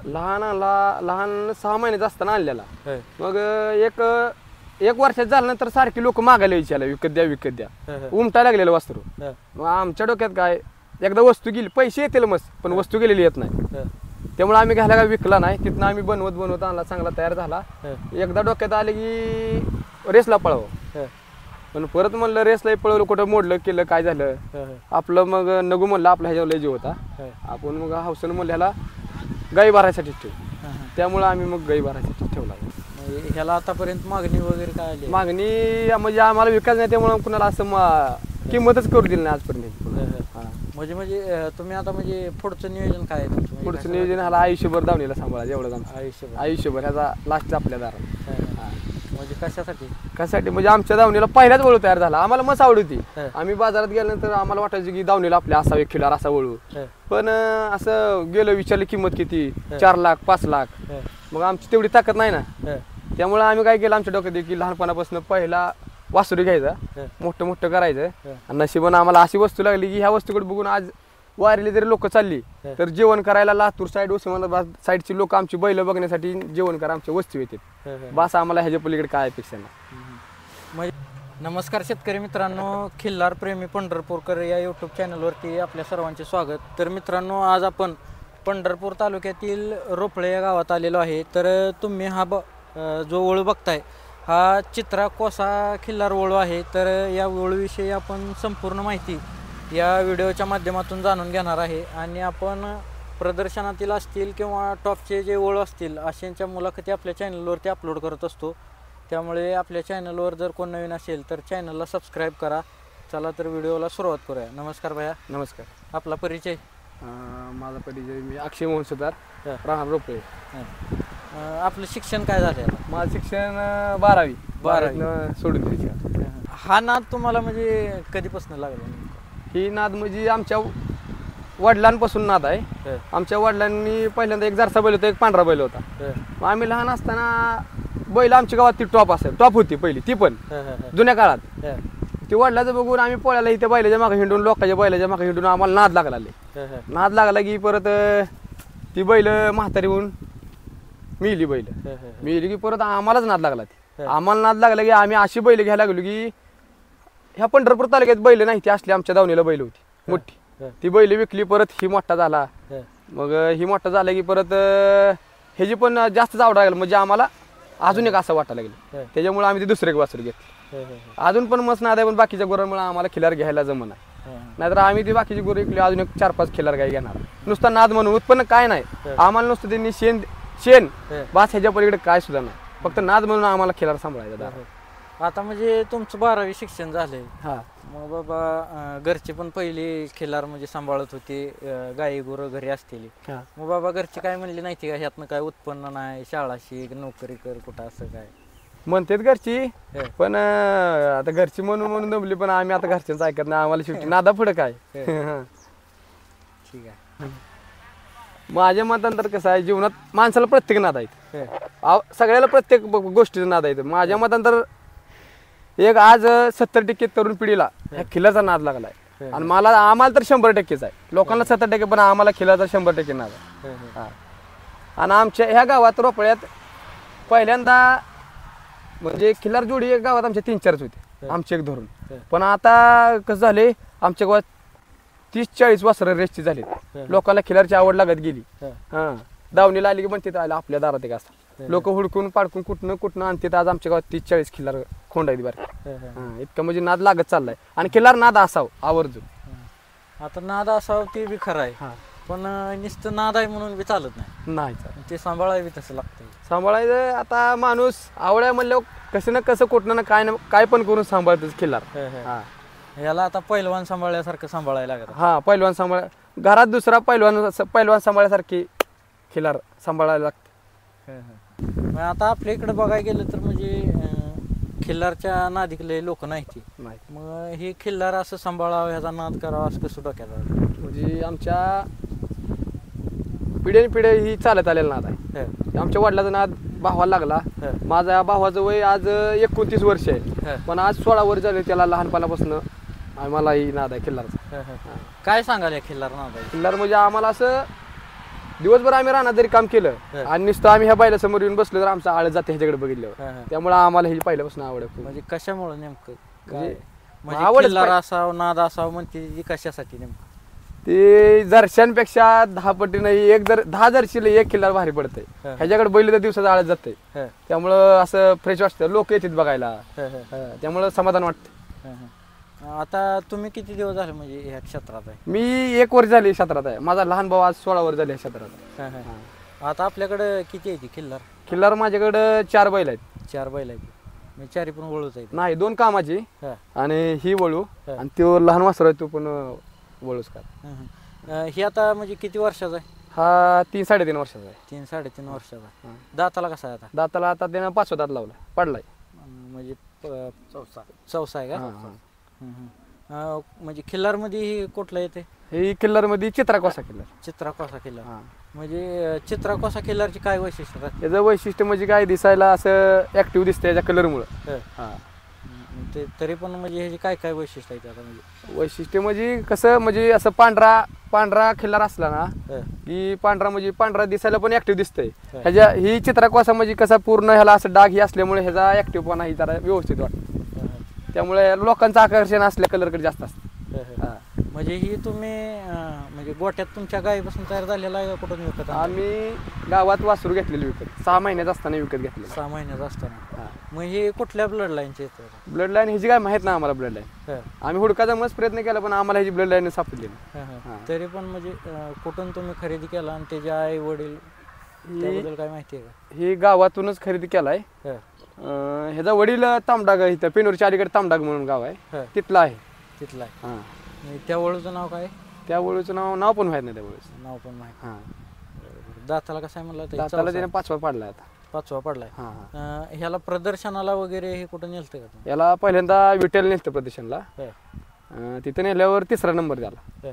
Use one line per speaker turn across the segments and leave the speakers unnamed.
लहान 6 महिन्याचा असताना आणलेला. मग एक वर्षात झाल्यानंतर सारखी लोक मागायला यायची विकत द्या उमटा लागलेलं वासरू. मग आमच्या डोक्यात काय एकदा वस्तू गेली पैसे येतील मस्त पण वस्तू गेलेली येत नाही. त्यामुळे आम्ही घ्यायला काय विकला नाही. तिथनं आम्ही बनवत आणला चांगला तयार झाला. एकदा डोक्यात आले की रेसला पळावं. पण परत म्हणलं रेसला पळवलं कुठं मोडलं केलं काय झालं आपलं. मग नगू म्हणलं आपला ह्याच्यावर लय जीव होता. आपण मग हौसनं म्हणलं ह्याला गाई भरायसाठी ठेव. त्यामुळे आम्ही मग गाई भरायसाठी ठेवला.
ह्याला आतापर्यंत मागणी वगैरे काय आली?
मागणी म्हणजे आम्हाला विकायचं नाही त्यामुळे कुणाला असं किंमतच करू दिली नाही आजपर्यंत.
म्हणजे तुम्ही आता म्हणजे पुढचं नियोजन काय आहे तुमचं?
पुढचं नियोजन ह्याला आयुष्यभर दावणीला सांभाळायचं एवढं आयुष्यभर ह्याचा लास्ट आपल्या दारात.
म्हणजे कशासाठी
म्हणजे आमच्या दावणीला पहिल्याच वळू तयार झाला. आम्हाला मस्त आवड होती. आम्ही बाजारात गेल्यानंतर आम्हाला वाटायचं की दावणीला आपल्या असावे खिलार असा वळू. पण असं गेलं विचारलं किंमत किती 4 लाख 5 लाख. मग आमची तेवढी ताकद नाही ना. त्यामुळे आम्ही काय केलं आमच्या डोक्यात की लहानपणापासून पहिला वासुरी घ्यायचा मोठं करायचं. आणि नशिबानं आम्हाला अशी वस्तू लागली की ह्या वस्तूकडे बघून आज वारीला जरी लोक चालली तर जेवण करायला लातूर साईड उस्मानाबाद साईडची लोक आमची बैल बघण्यासाठी जेवण करा आमच्या वस्तू येतात. बस आम्हाला ह्याच्या पलीकडे काय अपेक्षा नाही.
नमस्कार शेतकरी मित्रांनो, खिल्लार प्रेमी पंढरपूरकर या यूट्यूब चॅनलवरती आपल्या सर्वांचे स्वागत. तर मित्रांनो, आज आपण पंढरपूर तालुक्यातील रोपळे या गावात आलेलो आहे. तर तुम्ही हा जो वळू बघताय हा चित्रा कोसा खिल्लार वळू आहे. तर या वळूविषयी आपण संपूर्ण माहिती या व्हिडिओच्या माध्यमातून जाणून घेणार आहे. आणि आपण प्रदर्शनातील असतील किंवा टॉपचे जे वळू असतील अशांच्या मुलाखती आपल्या चॅनलवरती अपलोड करत असतो. त्यामुळे आपल्या चॅनलवर जर कोण नवीन असेल तर चॅनलला सबस्क्राईब करा. चला तर व्हिडिओला सुरुवात करूया. नमस्कार भैया.
नमस्कार.
आपला परिचय?
माझा परिचय मी अक्षय मोहन सुतार, राहणार रोपळे.
आपलं शिक्षण काय झालं?
माझं शिक्षण 12वी सोडून द्यायचं.
हा नाद तुम्हाला म्हणजे कधीपासून लागला?
ही नाद म्हणजे आमच्या वडिलांपासून नाद आहे. आमच्या वडिलांनी पहिल्यांदा एक जारसा बैल होता, एक पांढरा बैल होता. मग आम्ही लहान असताना बैल आमच्या गावात ती टॉप होती पहिली, ती पण जुन्या काळात. ती वडिलाचं बघून आम्ही पोळ्याला इथे बैलाच्या मागे हिंडून लोकांच्या बैलाच्या मागे हिंडून आम्हाला नाद लागला की परत ती बैल म्हातारी होऊन मिली की परत आम्हालाच नाद लागला. आम्हाला नाद लागला की आम्ही अशी बैल घ्यायला लागलो की ह्या पंढरपूर तालुक्यात बैल नाही ती असली आमच्या दावणीला बैल होती मोठी. ती बैल विकली, परत ही मोठा झाला. मग ही मोठा झाला की परत ह्याची पण जास्तच आवड लागली. म्हणजे आम्हाला अजून एक असं वाटायला लागलं. त्याच्यामुळे आम्ही ते दुसरे एक वासरू घेतले. अजून पण मस्त नाद आहे, पण बाकीच्या गुरांमुळे आम्हाला खिलार घ्यायला जमना. नाहीतर आम्ही ती बाकीची गुरं विकली अजून एक 4-5 खिलार गाई घेणार. नुसता नाद म्हणून उत्पन्न काय नाही आम्हाला. नुसतं त्यांनी शेण बास ह्याच्या पलीकडे काय सुद्धा नाही. फक्त नाद म्हणून आम्हाला खिलार सांभाळायचा.
आता म्हणजे तुमचं 12वी शिक्षण झालंय.
हा.
मग बाबा घरचे पण पहिले खिलार म्हणजे सांभाळत होते, गाई गुरं घरी असतील. मग बाबा घरचे काय म्हणले नाही का ह्यातनं काय उत्पन्न नाही, शाळा शिक, नोकरी कर, कुठं असं काय
म्हणतात घरची. पण आता घरची म्हणून दमली, पण आम्ही आता घरच्यांच ऐकत नाही. आम्हाला शेवटी नादा पुढं काय.
ठीक आहे.
माझ्या मतांतर कसं आहे, जीवनात माणसाला प्रत्येक नाद आहेत. सगळ्याला प्रत्येक गोष्टीचा नाद आहे. माझ्या मतांतर एक आज 70% तरुण पिढीला ह्या खिलारचा नाद लागलाय. आणि आम्हाला तर 100%च आहे. लोकांना 70%, पण आम्हाला खिलारचा 100% नाद आहे. आणि आमच्या ह्या गावात रोपळ्यात पहिल्यांदा म्हणजे खिलार जोडी एक गावात आमच्या 3-4च होते आमचे एक धरून. पण आता कसं झाले, आमच्या गावात 30-40 वासरं रेसची झाली. लोकांना खिलारची आवड लागत गेली. दावणीला आली की म्हणते आलं आपल्या दारात एक असं. लोक हुडकून पाडकून कुठनं आणतात. आज आमच्या गावात 30-40 खिलार खोंड आहेत बरं. इतकं म्हणजे नाद लागत चाललाय. आणि खिलार नाद असावं आवर्जून.
आता नाद असावं ते बी खरं आहे, पण नुसतं नाद आहे म्हणून बी चालत नाही. ते सांभाळायला तसं लागतं.
सांभाळायचं आता माणूस आवड आहे म्हणल्यावर कसं ना कसं कुठनं ना काय पण करून सांभाळतच खिलार.
याला आता पैलवान सांभाळल्यासारखं सांभाळायला लागत.
पैलवान घरात दुसरा पैलवान सांभाळल्यासारखी खिलार सांभाळायला लागतं.
आता आपल्या इकडे बघायला गेलं तर म्हणजे खिल्लारच्या नादिकले लोक नाही. मग हे खिल्लार असं सांभाळावं, ह्याचा नाद करावा असं कसं डोक्यात
म्हणजे आमच्या पिढ्या ही चालत आलेला नाद आहे. आमच्या वडिलाचा नाद भावाला लागला. माझ्या भावाचं वय आज 29 वर्ष आहे, पण आज 16 वर्ष झाले त्याला लहानपणापासून आम्हाला ही नाद आहे खिल्लारचा.
काय सांगाल या खिल्लार नाद आहे?
खिल्लार म्हणजे आम्हाला असं दिवसभर आम्ही रानात जरी काम केलं आणि नुसतं आम्ही ह्या बैलासमोर येऊन बसलो तर आमचा आळस जाते ह्याच्याकडे बघितल्यावर. त्यामुळे आम्हाला ही पहिल्यापासून आवड आहे खूप.
म्हणजे कशामुळे नेमकं काय
आवडच
म्हणजे खिल्लार असावं नाद असावं म्हणते ती कशासाठी नेमकं?
ते जर्शांपेक्षा 10 पटी नाही, एक जर 10 जर्शीला एक खिल्लार भारी पडतंय. ह्याच्याकडे बैल तर दिवसाचा आळस जाते. त्यामुळं असं फ्रेश वाटतं, लोक येतात बघायला. त्यामुळं समाधान वाटतं.
आता तुम्ही किती दिवस झाले म्हणजे ह्या क्षेत्रात आहे?
मी 1 वर्ष झाली क्षेत्रात आहे. माझा लहान भाऊ आज 16 वर्ष झाले क्षेत्रात.
आता आपल्याकडे किती आहे ती खिल्लार?
खिल्लार माझ्याकडे 4 बैल आहेत.
4 बैल आहेत म्हणजे 4 पण वळूच आहेत?
नाही, 2 कामाची आणि ही वळू आणि तो लहान वासरू आहे तो पण वळूच का.
ही आता म्हणजे किती वर्षाचा आहे?
हा 3-3.5 वर्षाचा आहे.
3-3.5 वर्षाचा. दाताला कसा आहे आता?
दाताला आता त्यानं 5वा दात लावला, पडलाय.
म्हणजे चौसा आहे का? म्हणजे खिल्लार मध्ये ही कुठला येते?
ही किल्लार मध्ये चित्राकोसा किल्लार.
चित्राकोसा खिल्लार. म्हणजे चित्राकोसा खिल्लारची काय वैशिष्ट्य?
याचं वैशिष्ट्य म्हणजे काय, दिसायला असं ऍक्टिव्ह दिसतं याच्या कलरमुळं.
तरी पण म्हणजे ह्याची काय काय वैशिष्ट्य आहे आता? म्हणजे
वैशिष्ट्य म्हणजे कसं, म्हणजे असं पांढरा खिल्लार असला ना की पांढरा म्हणजे पांढरा दिसायला पण ऍक्टिव्ह दिसतंय. ह्याच्या ही चित्राकोसा म्हणजे कसा पूर्ण ह्याला असं डाग ही असल्यामुळे ह्याचा ऍक्टिव्हपणा ही जरा व्यवस्थित वाटतं. त्यामुळे लोकांचं आकर्षण असल्या कलरकडे जास्त असतं.
म्हणजे ही तुम्ही म्हणजे गोट्यात तुमच्या गायीपासून तयार झालेला आहे का कुठून विकत?
आम्ही गावात वासरू घेतलेलं विकत, 6 महिन्यात असताना विकत घेतलेलं.
6 महिन्यात असताना. मग हे कुठल्या ब्लड लाईनचे येतं?
ब्लड लाईन ह्याची काय माहित नाही आम्हाला. ब्लड लाईन आम्ही हुडकायचा मस्त प्रयत्न केला पण आम्हाला ह्याची ब्लड लाईन सापडली नाही.
तरी पण म्हणजे कुठून तुम्ही खरेदी केला आणि त्याचे आई वडील त्याबद्दल काय माहिती आहे का?
ही गावातूनच खरेदी केलाय. ह्याचा वडील तामडाग इथं पेनूरच्या अलीकडे तामडाग म्हणून गाव आहे, तिथला आहे.
तिथला आहे. त्या वळूचं नाव काय?
त्या वळूचं नाव पण माहित नाही. त्या वळूचं
नाव पण माहिती. दाताला कसं आहे म्हणलं?
दाताला त्याने 5वा पाडलाय आता.
5वा पडलाय. ह्याला प्रदर्शनाला वगैरे हे कुठं नेलतं का?
याला पहिल्यांदा विठ्ठल नेलतं प्रदर्शनला. तिथं नेल्यावर 3रा नंबर झाला.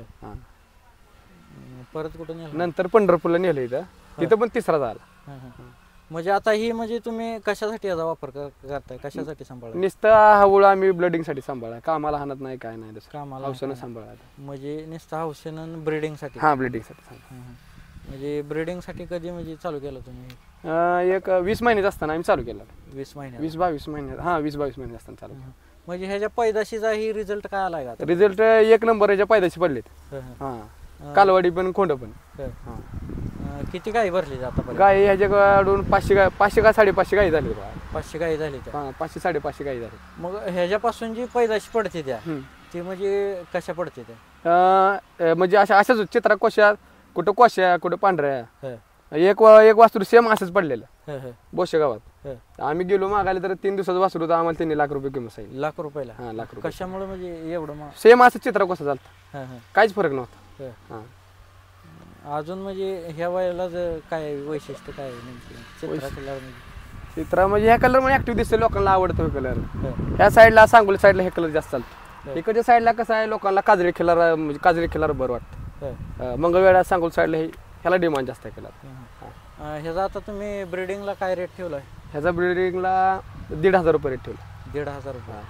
परत कुठं नेलं?
नंतर पंढरपूरला नेलं इथं, तिथं पण 3रा झाला.
म्हणजे आता ही म्हणजे तुम्ही कशासाठी याचा वापर करताय? कशासाठी सांभाळा?
नुसतं हा वळू आम्ही ब्लडिंग साठी सांभाळा, कामाला हाणत नाही काय नाही,
कामाला
औषधं सांभाळा.
म्हणजे नुसतं हौसेनं ब्रीडिंग साठी?
हा, ब्लिडिंग साठी.
म्हणजे ब्रीडिंग साठी कधी म्हणजे चालू केलं तुम्ही?
एक 20 महिन्यात असताना आम्ही चालू केलं.
20 महिन्यात?
20-22 महिन्यात. हा, 20-22 महिन्यात असताना चालू केलं.
म्हणजे ह्याच्या पैदाशीचा ही रिझल्ट काय आलाय का?
रिझल्ट 1 नंबर याच्या पैदाशी पडलेत. कालवाडी पण खोंड पण.
किती गाई भरली आता?
गाई ह्याच्याकडून 500 का 550 गाई झाली.
500 गाई झाली.
500-550 गाई झाली.
मग ह्याच्यापासून जी पैदाशी पडते त्या ती म्हणजे कशा पडते त्या?
म्हणजे अशाच चित्रा कोशा, कुठं कोशा कुठं पांढऱ्या. एक वासरू सेम असंच पडलेलं बोशे गावात. आम्ही गेलो मागायला तर 3 दिवसाचं वासरू होतं, आम्हाला त्यांनी ₹1,00,000 किंमत सांगितली.
₹1,00,000?
हा, ₹1,00,000.
कशामुळे म्हणजे एवढं
सेम असं चित्रा कोसा झालं, काहीच फरक नव्हता.
अजून म्हणजे ह्या वयाला काय वैशिष्ट्य काय
चित्रा म्हणजे ह्या कलर म्हणजे ऍक्टिव्ह दिसते, लोकांना आवडतो कलर. ह्या साईडला सांगोली साईडला हे कलर जास्त चालतो. इकडच्या साईडला कसं आहे, लोकांना काजळी खिल्लार म्हणजे काजळी खिल्लार बरं वाटतं. मंगळवेढा सांगोली साईडला ह्याला डिमांड जास्त आहे कलर.
ह्याचा आता तुम्ही ब्रीडिंगला काय रेट ठेवलाय?
ह्याचा ब्रीडिंगला ₹1,500 रेट ठेवला.
₹1,500?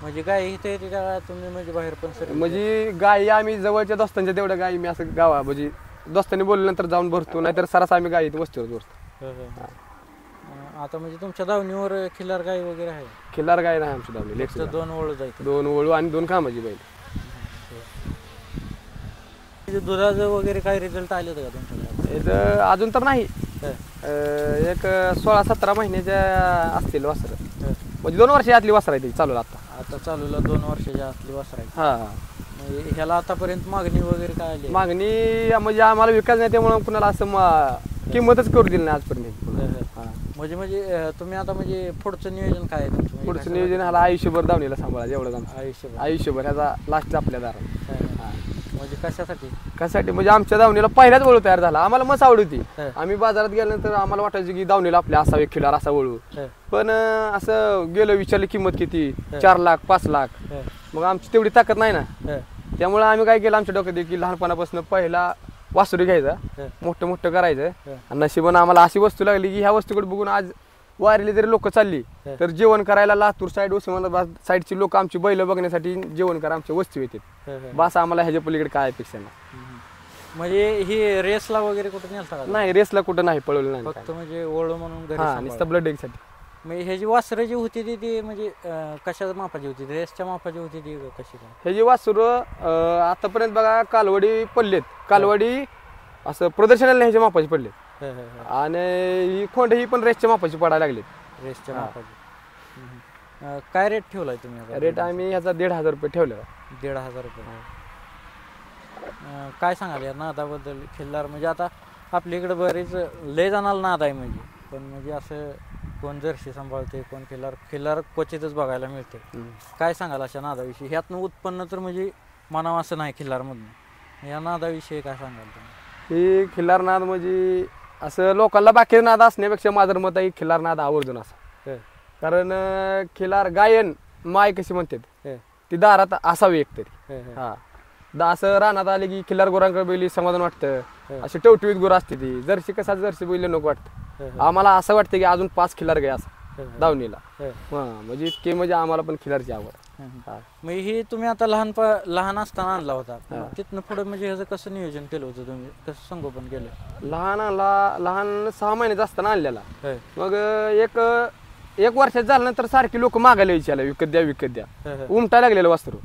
म्हणजे गाय इथे येते का तुम्ही म्हणजे बाहेर पण सर?
म्हणजे गायी आम्ही जवळच्या दोस्तांच्या तेवढ्या गायी मी असं गावा म्हणजे दोस्तांनी बोलल्यानंतर जाऊन भरतो, नाहीतर सरास आम्ही गायी वस्तीवर भरतो.
आता म्हणजे तुमच्या दावणीवर खिल्लार गाय वगैरे आहे?
खिल्लार गाय नाही आमच्या दावणी.
2 वळू जायचं?
2 वळू आणि 2 कामाची बैल.
दुधाचं वगैरे काय रिझल्ट आले होते का तुमच्याकडे?
याचं अजून तर नाही. एक 16-17 महिन्याच्या असतील वासर, म्हणजे 2 वर्ष आतली वासर आहे ती चालू.
आता चालूला 2 वर्षाच्या आतली वासर आहे.
हा.
म्हणजे ह्याला आतापर्यंत मागणी वगैरे काय आली?
मागणी म्हणजे आम्हाला विकायचं नाही त्यामुळे कुणाला असं किंमतच करू दिली नाही आजपर्यंत.
म्हणजे तुम्ही आता म्हणजे पुढचं नियोजन काय आहे तुमचं?
पुढचं नियोजन ह्याला आयुष्यभर दावणीला सांभाळायचं एवढं
आयुष्यभर?
आयुष्यभर ह्याचा लास्ट आपल्या दारात.
म्हणजे कशासाठी
म्हणजे आमच्या दावणीला पहिल्याच वळू तयार झाला, आम्हाला मस्त आवड होती. आम्ही बाजारात गेल्यानंतर आम्हाला वाटायचं की दावणीला आपल्या असावे खिल्लार असा वळू. पण असं गेलं विचारली किंमत किती, 4 लाख 5 लाख. मग आमची तेवढी ताकद नाही ना, त्यामुळे आम्ही काय केलं, आमच्या डोक्यात की लहानपणापासून पहिला वासरू घ्यायचा, मोठं करायचं. आणि नशिबानं आम्हाला अशी वस्तू लागली की ह्या वस्तूकडे बघून आज वारीला जरी लोक चालली तर जेवण करायला लातूर साईड उस्मानाबाद साईडची लोक आमची बैल बघण्यासाठी जेवण करा आमच्या वस्तू येतात. बस आम्हाला ह्याच्या पलीकडे काय अपेक्षा नाही.
म्हणजे ही रेसला वगैरे कुठे नेलता का
नाही रेसला कुठं नाही पळवलं नाही
फक्त म्हणजे ओळख म्हणून घरी
हा
सांभाळलं.
नुसतं ब्लड साठी.
म्हणजे ह्याची वासरं जी होती ती म्हणजे कशाच्या मापाची होती रेसच्या मापाची होती ती कशी काय
हे जे वासुर आतापर्यंत बघा कालवडी पडलेत, कालवडी असं प्रदर्शनाला ह्याच्या मापाची पडलेत आणि ही खोंड ही पण रेसच्या मापाची पडायला लागलीत.
रेसच्या मापाची. काय रेट ठेवलाय तुम्ही आता?
रेट आम्ही ह्याचा 1,500 रुपये ठेवलेला.
1,500 रुपये. काय सांगाल या नादाबद्दल खिल्लार म्हणजे आता आपल्या इकडे बरेच लय जणाला नाद आहे म्हणजे पण म्हणजे असं कोण जर्शी सांभाळते कोण खिल्लार क्वचितच बघायला मिळते. काय सांगाल अशा नादाविषयी? ह्यातनं उत्पन्न तर म्हणजे म्हणावं असं नाही खिल्लारमधनं, या नादाविषयी काय सांगाल तुम्ही?
ही खिल्लार नाद म्हणजे असं लोकांना बाकी नाद असण्यापेक्षा माझं मत आहे खिल्लार नाद आवर्जून असा. कारण खिल्लार गायन माय कशी म्हणतात ती दारात असावी एकतरी. हा असं रानात आले की खिल्लार गुरांकडे बैली समाधान वाटतं. अशी टवटवीत गुरं असते ती. जर्शी कसा जर्शी बैल नको वाटतं. आम्हाला असं वाटतं की अजून 5 खिल्लार घ्या असं दावणीला. म्हणजे इतके म्हणजे आम्हाला पण खिल्लारची आवड.
मग ही तुम्ही आता लहान असताना आणला होता, तिथनं पुढे म्हणजे ह्याचं कसं नियोजन केलं होतं तुम्ही, कसं संगोपन केलं?
लहान 6 महिन्याचा असताना आणलेला. मग एक वर्षात झाल्यानंतर सारखी लोक मागायला विचारला विकत द्या उमटायला लागलेलं वासरू.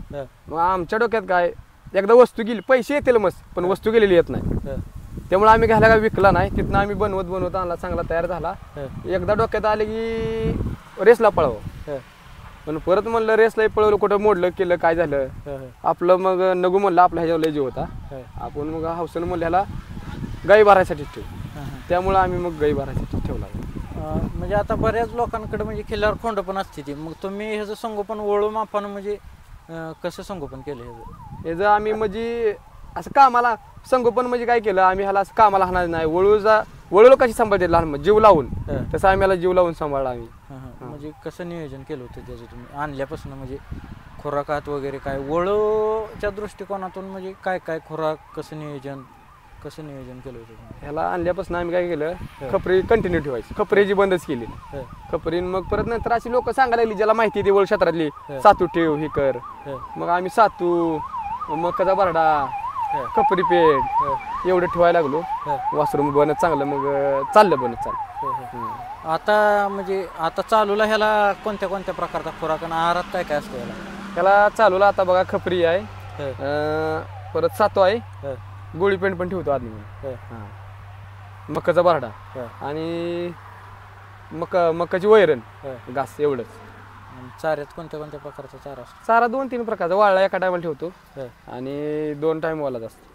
मग आमच्या डोक्यात काय एकदा वस्तू गेली पैसे येतील मस्त पण वस्तू गेलेली येत नाही. त्यामुळे आम्ही घ्यायला काय विकला नाही. तिथनं आम्ही बनवत आणला, चांगला तयार झाला. एकदा डोक्यात आले की रेसला पळावं. पण परत म्हणलं रेसला पळवलं कुठं मोडलं केलं काय झालं आपलं. मग नगू म्हणलं आपला ह्याच्यावर लय जीव होता. आपण मग हौसन म्हणलं ह्याला गाई भरायसाठी ठेवू. त्यामुळे आम्ही मग गाई भरायसाठी ठेवला.
म्हणजे आता बऱ्याच लोकांकडे म्हणजे खिल्लार खोंड पण असते ती, मग तुम्ही ह्याचं संगोपन वळू मापानं म्हणजे कसं संगोपन केलं ह्याचं?
आम्ही म्हणजे असं कामाला संगोपन म्हणजे काय केलं आम्ही ह्याला असं कामाला हाणार नाही. वळूला कशी सांभाळते लहान जीव लावून तसं आम्ही ह्याला जीव लावून सांभाळला आम्ही.
म्हणजे कसं नियोजन केलं होतं त्याचं तुम्ही आणल्यापासून? म्हणजे खुराकात वगैरे काय वळूच्या दृष्टिकोनातून म्हणजे काय काय खुराक कसं नियोजन केलं होतं तुम्ही?
ह्याला आणल्यापासून आम्ही काय केलं खपरी कंटिन्यू ठेवायची. खपरीची बंदच केली. खपरीन मग परत नंतर अशी लोक सांगायला लागली ज्याला माहिती ती वळ क्षेत्रातली सातू ठेव हे कर. मग आम्ही सातू मकाचा बारडा खपरी पेट एवढं ठेवायला लागलो. वासरूम बनत चांगलं मग चाललं बनत चाललं.
आता म्हणजे आता चालूला ह्याला कोणत्या प्रकारचा खुराक आणि आहारात काय असतं
ह्याला चालूला आता बघा खपरी आहे, परत सातू आहे, गोळी पेंट पण ठेवतो आदमी म्हणून, मकाचा बारडा आणि मकाची वैरण घास एवढंच.
चाऱ्यात कोणत्या प्रकारचा चारा असतो?
चारा 2-3 प्रकारचा. वाळला एका टायमाला ठेवतो आणि 2 टाइम वाला असतो.